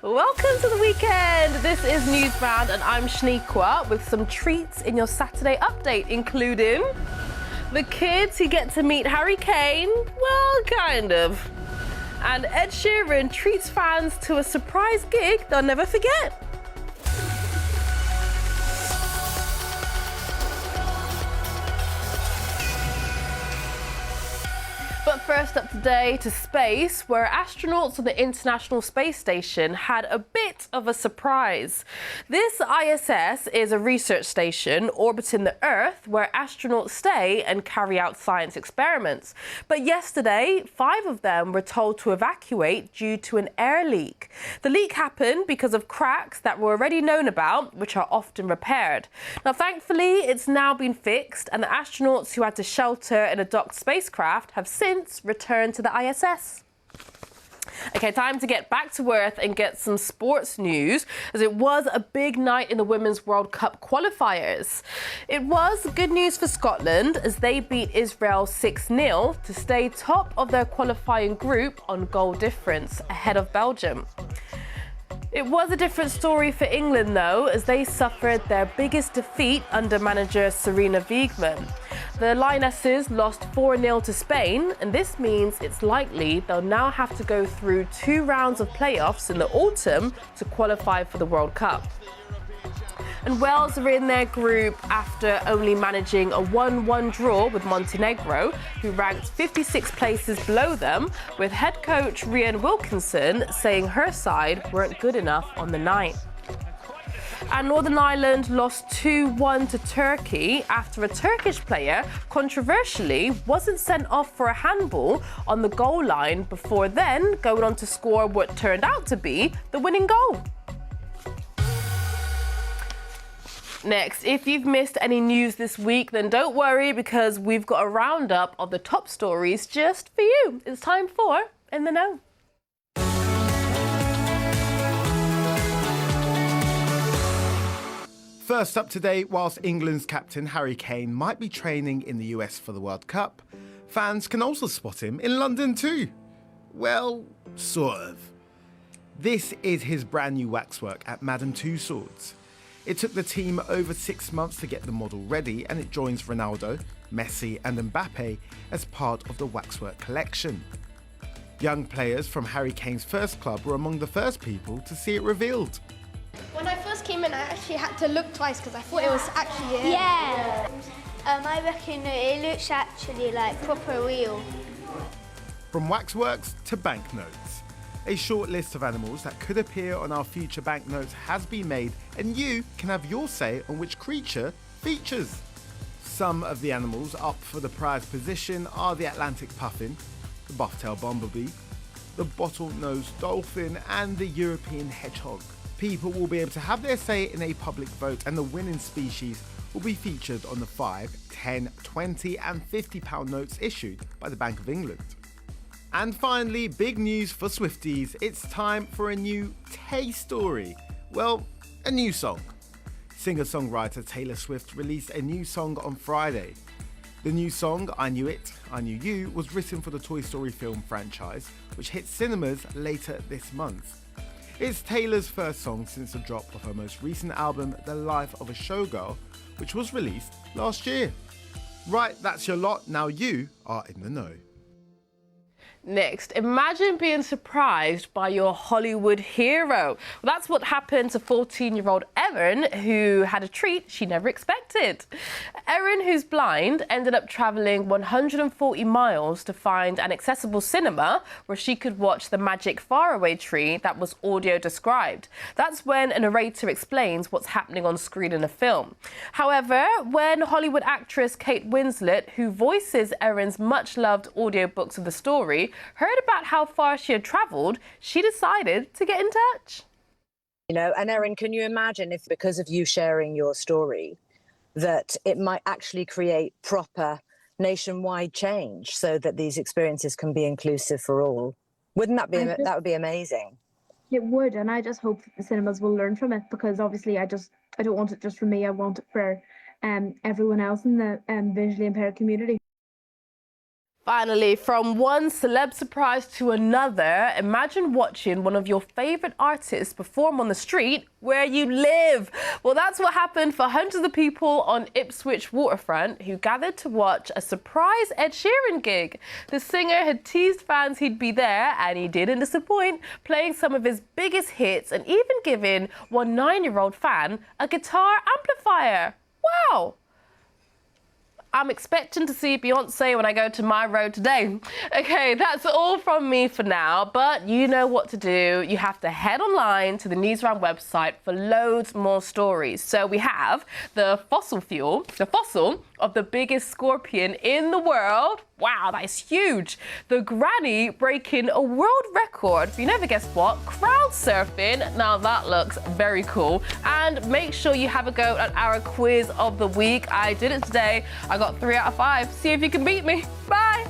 Welcome to the weekend. This is Newsround and I'm Shaniqua with some treats in your Saturday update, including the kids who get to meet Harry Kane, well, kind of. And Ed Sheeran treats fans to a surprise gig they'll never forget. But first up today to space, where astronauts on the International Space Station had a bit of a surprise. This ISS is a research station orbiting the Earth where astronauts stay and carry out science experiments. But yesterday, 5 of them were told to evacuate due to an air leak. The leak happened because of cracks that were already known about, which are often repaired. Now, thankfully, it's now been fixed, and the astronauts who had to shelter in a docked spacecraft have since returned to the ISS. Okay, time to get back to Earth and get some sports news, as it was a big night in the Women's World Cup qualifiers. It was good news for Scotland as they beat Israel 6-0 to stay top of their qualifying group on goal difference ahead of Belgium. It was a different story for England, though, as they suffered their biggest defeat under manager Sarina Wiegman. The Lionesses lost 4-0 to Spain, and this means it's likely they'll now have to go through 2 rounds of playoffs in the autumn to qualify for the World Cup. And Wales are in their group after only managing a 1-1 draw with Montenegro, who ranked 56 places below them, with head coach Rhian Wilkinson saying her side weren't good enough on the night. And Northern Ireland lost 2-1 to Turkey after a Turkish player controversially wasn't sent off for a handball on the goal line before then going on to score what turned out to be the winning goal. Next, if you've missed any news this week, then don't worry, because we've got a roundup of the top stories just for you. It's time for In the Know. First up today, whilst England's captain Harry Kane might be training in the US for the World Cup, fans can also spot him in London too. Well, sort of. This is his brand new waxwork at Madame Tussauds. It took the team over 6 months to get the model ready, and it joins Ronaldo, Messi and Mbappe as part of the waxwork collection. Young players from Harry Kane's first club were among the first people to see it revealed. When I first came in, I actually had to look twice because I thought it was actually it. Yeah. I reckon it looks actually like proper real. From waxworks to banknotes. A short list of animals that could appear on our future banknotes has been made, and you can have your say on which creature features. Some of the animals up for the prize position are the Atlantic puffin, the buff-tailed bumblebee, the bottle-nosed dolphin and the European hedgehog. People will be able to have their say in a public vote, and the winning species will be featured on the 5, 10, 20 and £50 notes issued by the Bank of England. And finally, big news for Swifties, it's time for a new Tay story. Well, a new song. Singer-songwriter Taylor Swift released a new song on Friday. The new song, I Knew It, I Knew You, was written for the Toy Story film franchise, which hits cinemas later this month. It's Taylor's first song since the drop of her most recent album, The Life of a Showgirl, which was released last year. Right, that's your lot. Now you are in the know. Next, imagine being surprised by your Hollywood hero. Well, that's what happened to 14-year-old Erin, who had a treat she never expected. Erin, who's blind, ended up travelling 140 miles to find an accessible cinema where she could watch the magic faraway tree that was audio described. That's when a narrator explains what's happening on screen in a film. However, when Hollywood actress Kate Winslet, who voices Erin's much-loved audiobooks of the story, heard about how far she had travelled, she decided to get in touch. You know, and Erin, can you imagine if, because of you sharing your story, that it might actually create proper nationwide change so that these experiences can be inclusive for all? Wouldn't that be, that would be amazing? It would, and I just hope that the cinemas will learn from it, because obviously I don't want it just for me, I want it for everyone else in the visually impaired community. Finally, from one celeb surprise to another, imagine watching one of your favorite artists perform on the street where you live. Well, that's what happened for hundreds of people on Ipswich waterfront who gathered to watch a surprise Ed Sheeran gig. The singer had teased fans he'd be there, and he didn't disappoint, playing some of his biggest hits and even giving one 9-year-old fan a guitar amplifier. Wow! I'm expecting to see Beyonce when I go to my road today. Okay, that's all from me for now, but you know what to do. You have to head online to the Newsround website for loads more stories. So we have the fossil of the biggest scorpion in the world. Wow, that is huge. The granny breaking a world record. You never guessed what? Crowd surfing. Now that looks very cool. And make sure you have a go at our quiz of the week. I did it today. I got 3 out of 5. See if you can beat me. Bye.